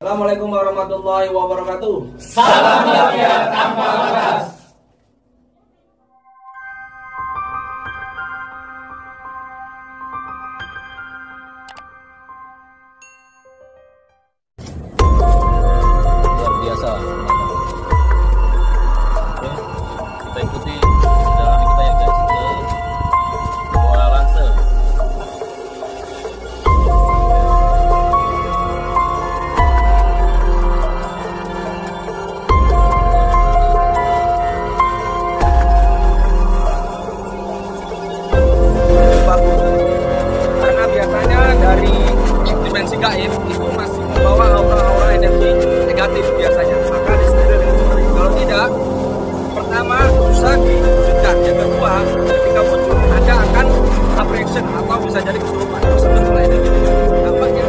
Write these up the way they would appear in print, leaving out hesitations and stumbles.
Assalamualaikum warahmatullahi wabarakatuh. Salam lafiat tanpa batas. Luar biasa. Oke, kita ikuti perjalanan kita ya guys ke Kuala Lanse. Karena biasanya dari dimensi gaib itu masih membawa aura-aura energi negatif biasanya. Maka disini kalau tidak, pertama susah diwujudkan. Yang kedua, ketika muncul Anda akan abrasion atau bisa jadi kesurupan. Sebenarnya energi dampaknya.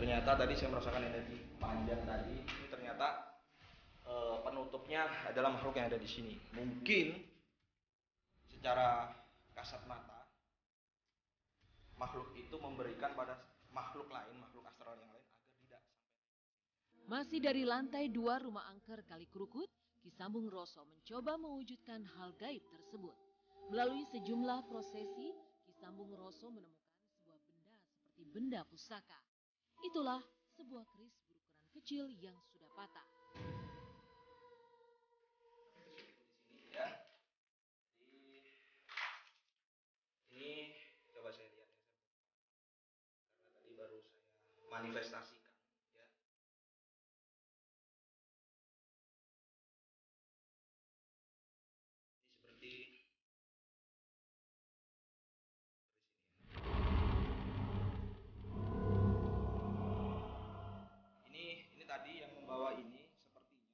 Ternyata tadi saya merasakan energi panjang tadi. Ini ternyata penutupnya adalah makhluk yang ada di sini. Mungkin secara kasat mata makhluk itu memberikan pada makhluk lain, makhluk astral yang lain agar tidak sampai. Masih dari lantai 2 rumah angker Kali Krukut, Ki Sambung Roso mencoba mewujudkan hal gaib tersebut. Melalui sejumlah prosesi, Ki Sambung Roso menemukan sebuah benda seperti benda pusaka. Itulah sebuah keris berukuran kecil yang sudah patah. Ya. Ini coba saya lihat ya. Karena tadi baru saya manifestasikan ya. Ini seperti ini tadi yang membawa ini sepertinya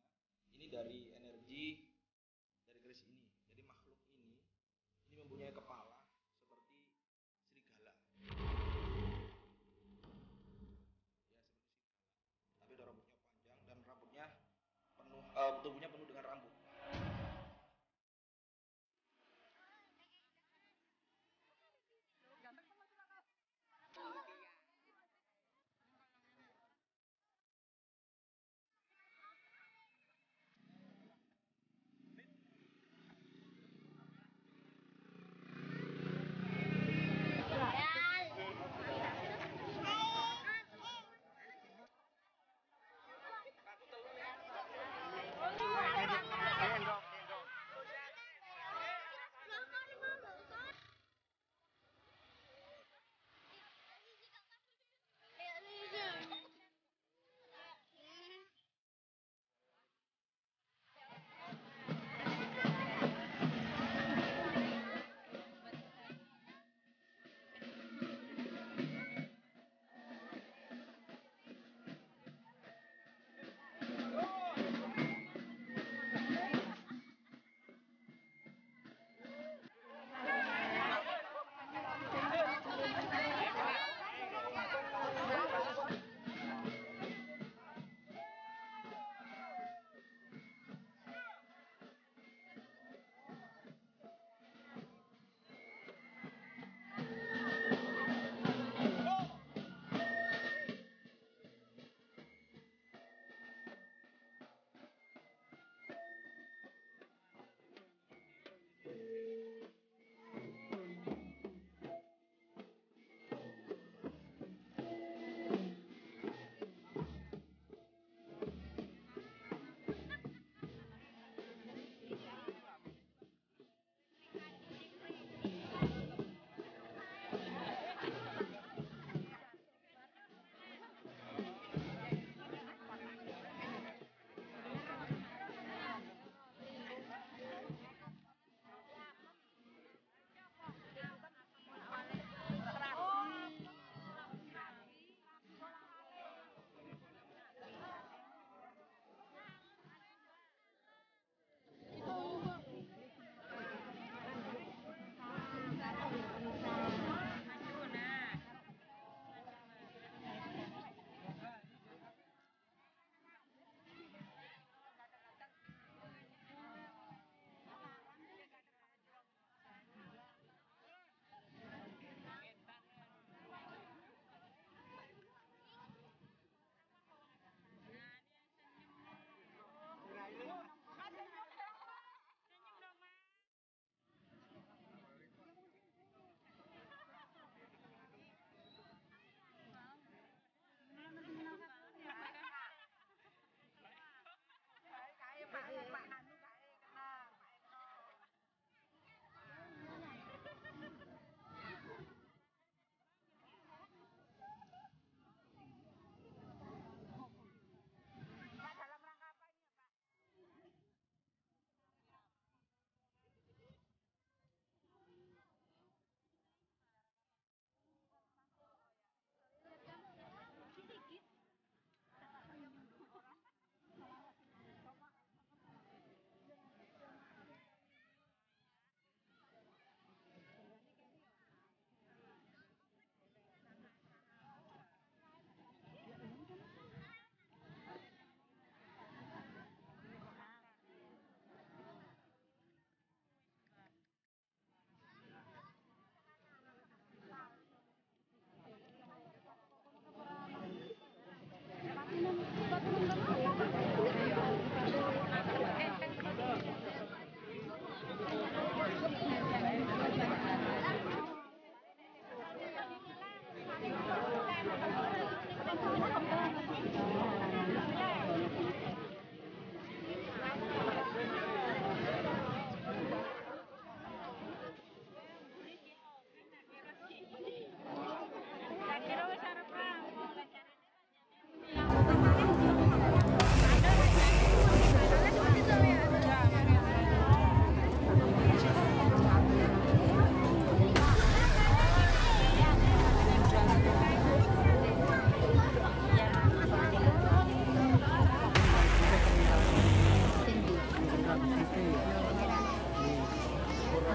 ini dari energi dari keris ini. Jadi makhluk ini mempunyai kepala seperti serigala. Ya, seperti serigala. Tapi ada rambutnya panjang dan rambutnya penuh tubuhnya penuh dengan rambut.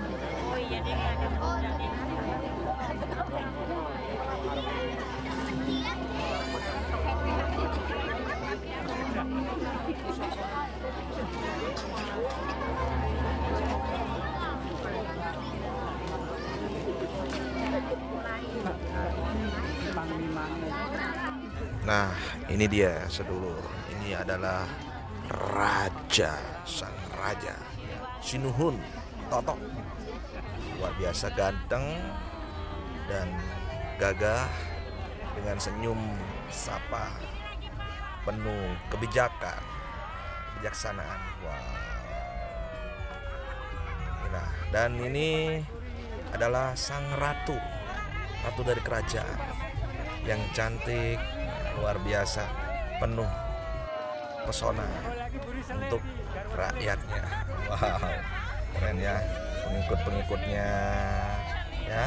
Oh iya, dia ada kuda nih. Nah, ini dia sedulur. Ini adalah raja, sang raja Sinuhun Totok. Luar biasa ganteng dan gagah dengan senyum sapa penuh kebijaksanaan. Wow. Nah, dan ini adalah sang ratu dari kerajaan yang cantik, luar biasa, penuh pesona untuk rakyatnya. Wow, keren ya, pengikut-pengikutnya ya.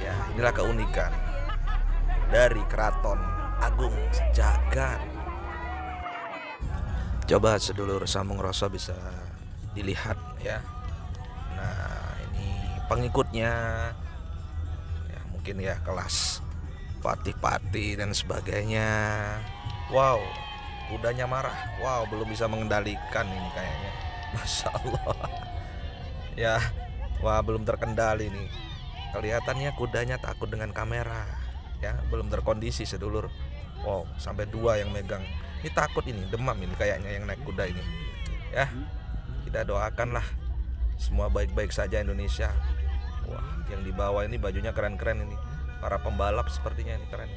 Ya, inilah keunikan dari Keraton Agung Sejagat. Coba sedulur Sambung Rasa bisa dilihat ya. Nah, ini pengikutnya ya, mungkin ya kelas patih-patih dan sebagainya. Wow, kudanya marah. Wow, belum bisa mengendalikan ini kayaknya. Masya Allah. Ya, wah belum terkendali nih. Kelihatannya kudanya takut dengan kamera. Ya, belum terkondisi sedulur. Wow, sampai 2 yang megang. Ini takut ini, demam ini kayaknya yang naik kuda ini. Ya, kita doakanlah semua baik-baik saja Indonesia. Wah, yang di bawah ini bajunya keren-keren ini. Para pembalap sepertinya ini keren.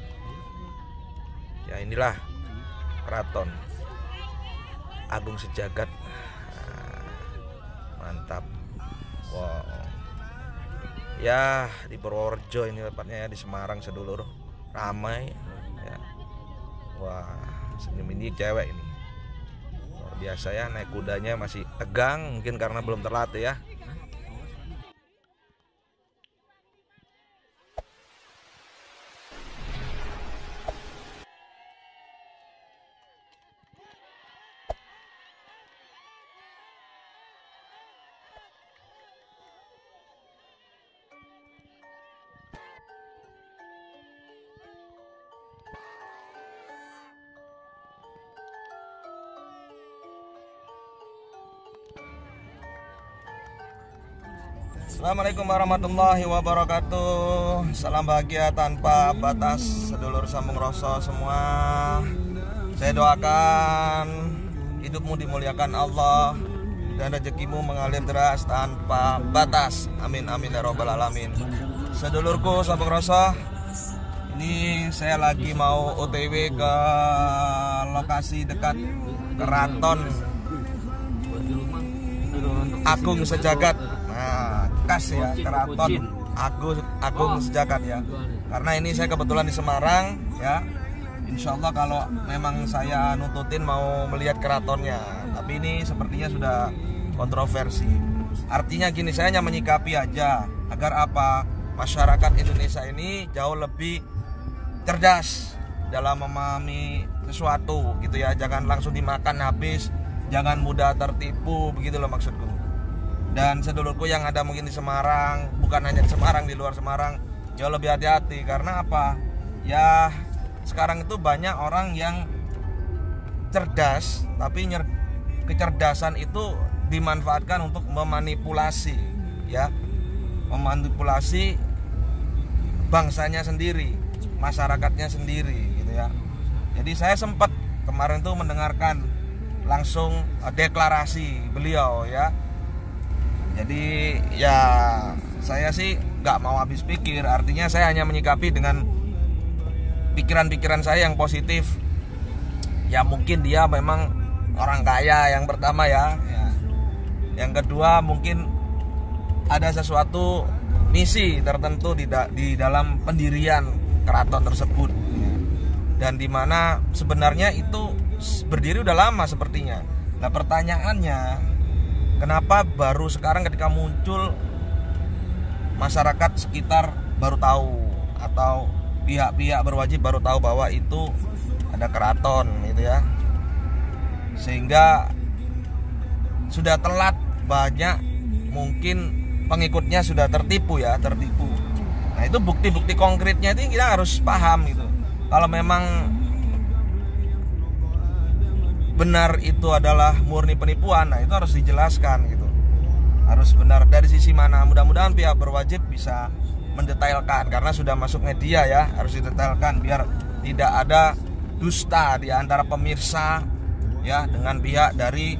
Ya, inilah Keraton Agung Sejagat. Mantap. Wow. Ya, di Purworejo ini tepatnya ya, di Semarang sedulur. Ramai ya. Wah, senyum ini cewek ini. Luar biasa ya, naik kudanya masih tegang, mungkin karena belum terlatih ya. Assalamualaikum warahmatullahi wabarakatuh. Salam bahagia tanpa batas sedulur Sambung Rasa semua. Saya doakan hidupmu dimuliakan Allah dan rezekimu mengalir deras tanpa batas. Amin amin ya robbal alamin. Sedulurku Sambung Rasa, ini saya lagi mau OTW ke lokasi dekat Keraton Agung Sejagat. Nah, khas ya, Keraton Agung Sejagat ya. Karena ini saya kebetulan di Semarang ya. Insya Allah kalau memang saya nututin mau melihat keratonnya. Tapi ini sepertinya sudah kontroversi. Artinya gini, saya hanya menyikapi aja agar apa? Masyarakat Indonesia ini jauh lebih cerdas dalam memahami sesuatu gitu ya. Jangan langsung dimakan habis, jangan mudah tertipu, begitu loh maksudku. Dan sedulurku yang ada mungkin di Semarang, bukan hanya di Semarang, di luar Semarang, jauh lebih hati-hati. Karena apa? Ya sekarang itu banyak orang yang cerdas, tapi kecerdasan itu dimanfaatkan untuk memanipulasi ya. Memanipulasi bangsanya sendiri, masyarakatnya sendiri gitu ya. Jadi saya sempat kemarin tuh mendengarkan langsung deklarasi beliau ya. Jadi ya saya sih nggak mau habis pikir, artinya saya hanya menyikapi dengan pikiran-pikiran saya yang positif. Ya mungkin dia memang orang kaya yang pertama ya. Yang kedua mungkin ada sesuatu misi tertentu di dalam pendirian keraton tersebut. Dan dimana sebenarnya itu berdiri udah lama sepertinya. Nah pertanyaannya, kenapa baru sekarang ketika muncul masyarakat sekitar baru tahu, atau pihak-pihak berwajib baru tahu bahwa itu ada keraton gitu ya. Sehingga sudah telat banyak mungkin pengikutnya sudah tertipu. Nah itu bukti-bukti konkretnya itu kita harus paham gitu. Kalau memang benar itu adalah murni penipuan, nah itu harus dijelaskan gitu. Harus benar dari sisi mana. Mudah-mudahan pihak berwajib bisa mendetailkan, karena sudah masuk media ya, harus didetailkan biar tidak ada dusta di antara pemirsa ya dengan pihak dari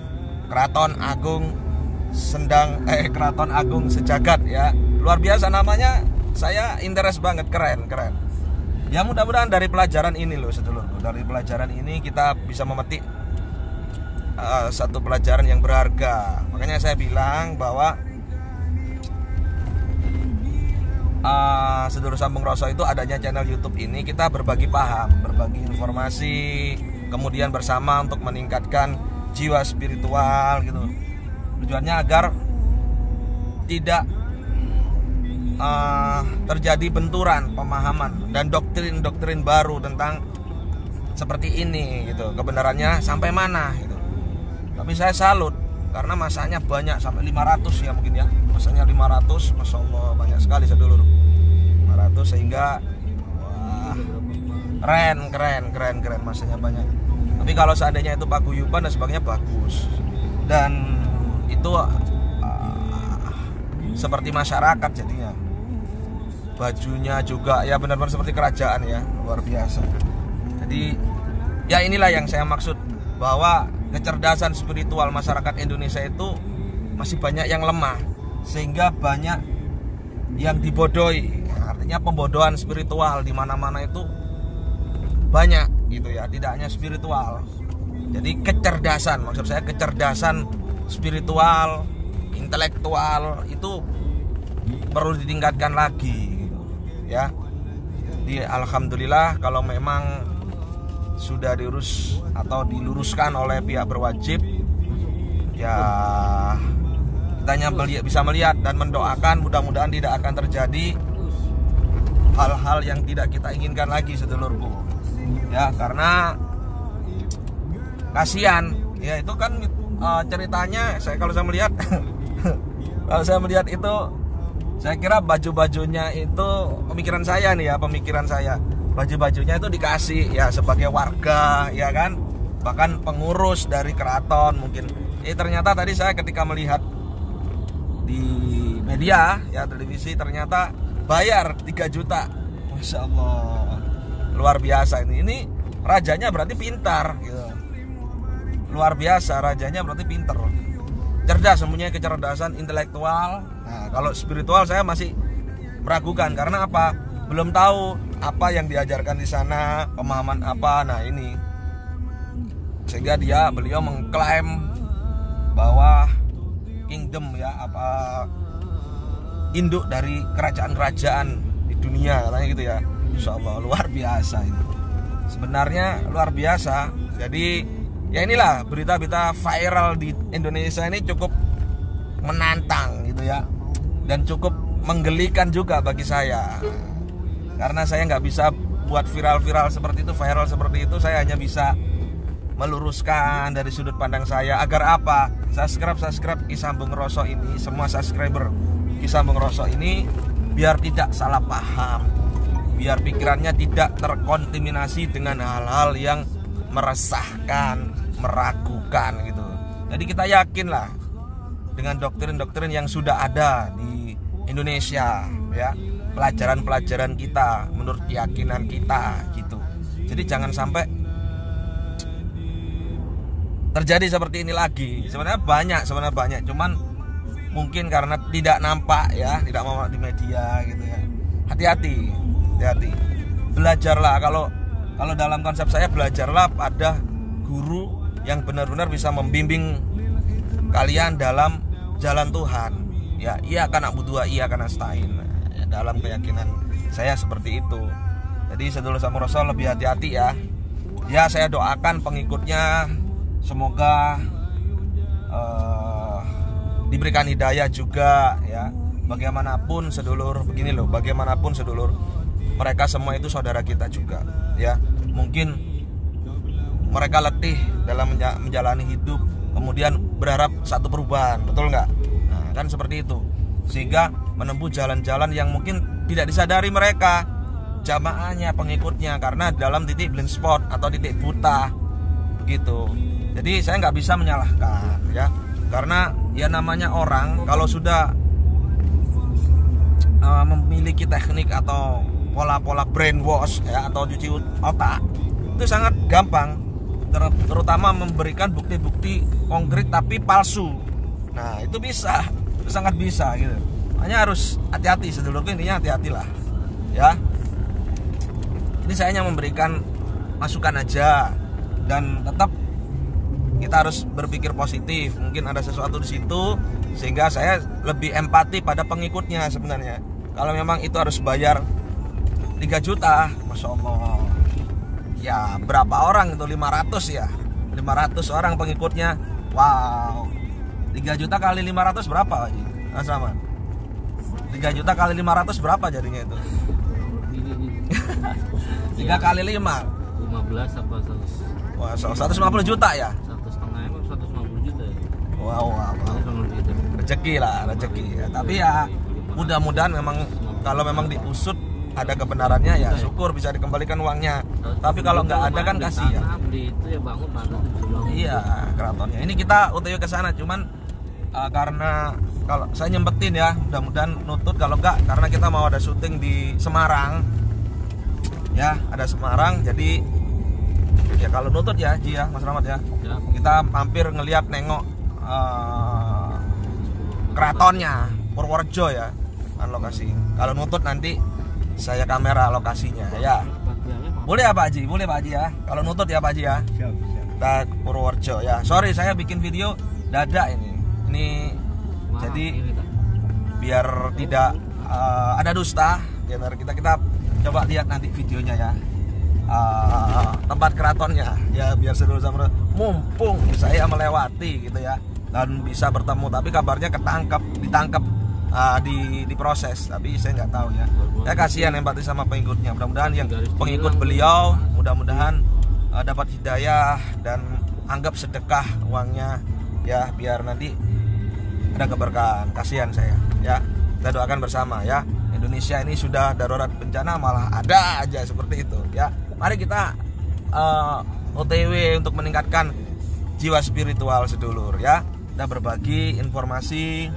Keraton Agung Keraton Agung Sejagat ya. Luar biasa namanya, saya interest banget, keren. Ya mudah-mudahan dari pelajaran ini loh sedulurku, dari pelajaran ini kita bisa memetik satu pelajaran yang berharga. Makanya saya bilang bahwa Sedulur Sambung Roso itu adanya channel YouTube ini, kita berbagi paham, berbagi informasi, kemudian bersama untuk meningkatkan jiwa spiritual gitu. Tujuannya agar tidak terjadi benturan pemahaman dan doktrin baru tentang seperti ini gitu. Kebenarannya sampai mana gitu. Tapi saya salut karena masanya banyak, sampai 500 ya mungkin ya. Masanya 500, Masya Allah banyak sekali sedulur. 500 sehingga wah, keren masanya banyak. Tapi kalau seandainya itu paguyuban dan sebagainya bagus. Dan itu seperti masyarakat jadinya. Bajunya juga ya benar-benar seperti kerajaan ya, luar biasa. Jadi ya inilah yang saya maksud, bahwa kecerdasan spiritual masyarakat Indonesia itu masih banyak yang lemah, sehingga banyak yang dibodohi. Artinya pembodohan spiritual di mana-mana itu banyak gitu ya, tidak hanya spiritual. Jadi kecerdasan, maksud saya kecerdasan spiritual, intelektual itu perlu ditingkatkan lagi gitu, ya. Jadi alhamdulillah kalau memang sudah diurus atau diluruskan oleh pihak berwajib, ya kita hanya bisa melihat dan mendoakan mudah-mudahan tidak akan terjadi hal-hal yang tidak kita inginkan lagi sedulurku. Ya, karena kasihan ya, itu kan ceritanya kalau saya melihat kalau saya melihat itu, saya kira baju-bajunya itu pemikiran saya baju-bajunya itu dikasih ya sebagai warga ya kan, bahkan pengurus dari keraton mungkin. Ternyata tadi saya ketika melihat di media ya, televisi, ternyata bayar 3 juta. Masya Allah, luar biasa ini rajanya berarti pintar gitu. Luar biasa, rajanya berarti pintar, cerdas, mempunyai kecerdasan intelektual. Nah, kalau spiritual saya masih meragukan, karena apa? Belum tahu apa yang diajarkan di sana, pemahaman apa. Nah ini, sehingga beliau mengklaim bahwa kingdom ya, apa, induk dari kerajaan-kerajaan di dunia katanya gitu ya. Insya Allah luar biasa itu. Sebenarnya luar biasa. Jadi ya inilah berita-berita viral di Indonesia ini cukup menantang gitu ya, dan cukup menggelikan juga bagi saya, karena saya nggak bisa buat viral seperti itu, viral seperti itu. Saya hanya bisa meluruskan dari sudut pandang saya, agar apa? Subscribe Ki Sambung Roso ini, semua subscriber Ki Sambung Roso ini biar tidak salah paham, biar pikirannya tidak terkontaminasi dengan hal-hal yang meresahkan, meragukan gitu. Jadi kita yakinlah dengan doktrin-doktrin yang sudah ada di Indonesia ya, pelajaran-pelajaran kita menurut keyakinan kita gitu. Jadi jangan sampai terjadi seperti ini lagi. Sebenarnya banyak, cuman mungkin karena tidak nampak ya, tidak mau di media gitu ya. Hati-hati. Belajarlah, kalau dalam konsep saya, belajarlah pada guru yang benar-benar bisa membimbing kalian dalam jalan Tuhan. Ya, iya kan na'budu wa iya kan nasta'in. Ya, dalam keyakinan saya seperti itu. Jadi Sedulur Sambung Roso lebih hati-hati ya. Ya, saya doakan pengikutnya semoga diberikan hidayah juga ya. Bagaimanapun sedulur, begini loh, bagaimanapun sedulur, mereka semua itu saudara kita juga ya. Mungkin mereka letih dalam menjalani hidup, kemudian berharap satu perubahan, betul nggak? Nah, kan seperti itu. Sehingga menempuh jalan-jalan yang mungkin tidak disadari mereka, jamaahnya, pengikutnya, karena dalam titik blind spot atau titik buta begitu. Jadi saya nggak bisa menyalahkan ya, karena ya namanya orang kalau sudah memiliki teknik atau pola-pola brainwash ya, atau cuci otak, itu sangat gampang, terutama memberikan bukti-bukti konkret tapi palsu. Nah itu bisa, itu sangat bisa gitu. Hanya harus hati-hati, sedulurku, intinya hati-hatilah ya. Ini saya hanya memberikan masukan aja, dan tetap kita harus berpikir positif. Mungkin ada sesuatu di situ sehingga saya lebih empati pada pengikutnya sebenarnya. Kalau memang itu harus bayar 3 juta, Masya Allah, ya berapa orang itu? 500 ya, 500 orang pengikutnya. Wow, 3 juta kali 500 berapa lagi? Mas Rahman, 3 juta kali 500 berapa jadinya itu? 3 kali 5 15 apa 100? Wah, 150 juta ya? 1,5 emang 150 juta ya? Wow. Rezeki lah, rezeki ya. Tapi ya mudah-mudahan memang kalau memang diusut ada kebenarannya ya syukur bisa dikembalikan uangnya. Tapi kalau nggak ada kan kasihan. Beli itu ya bangun mana? Iya, keratonnya. Ini kita OTW ke sana, cuman karena kalau saya nyempetin ya, mudah-mudahan nutut. Kalau nggak, karena kita mau ada syuting di Semarang. Ya, ada Semarang, jadi ya kalau nutut ya Ji ya, Mas Rahmat ya, kita hampir ngelihat nengok keratonnya Purworejo ya, kan lokasi. Kalau nutut nanti saya kamera lokasinya ya. Boleh ya Pak Haji? Boleh Pak Haji ya? Kalau nutut ya Pak Haji ya? Kita Purworejo ya. Sorry saya bikin video dadak ini. Jadi biar tidak ada dusta, ya kita coba lihat nanti videonya ya. Tempat keratonnya ya, biar seru sama mumpung saya melewati gitu ya, dan bisa bertemu. Tapi kabarnya ditangkap di proses, tapi saya nggak tahu ya. Saya kasihan empati sama pengikutnya. Mudah-mudahan yang pengikut beliau mudah-mudahan dapat hidayah dan anggap sedekah uangnya ya, biar nanti ada keberkahan. Kasihan saya ya. Kita doakan bersama ya. Indonesia ini sudah darurat bencana, malah ada aja seperti itu ya. Mari kita OTW untuk meningkatkan jiwa spiritual sedulur ya. Kita berbagi informasi,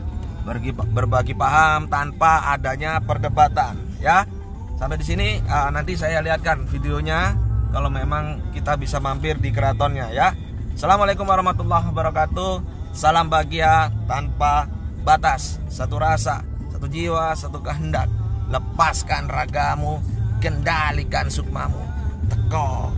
berbagi paham tanpa adanya perdebatan ya. Sampai di sini nanti saya lihatkan videonya kalau memang kita bisa mampir di keratonnya ya. Assalamualaikum warahmatullahi wabarakatuh. Salam bahagia tanpa batas. Satu rasa, satu jiwa, satu kehendak. Lepaskan ragamu, kendalikan sukmamu. Teko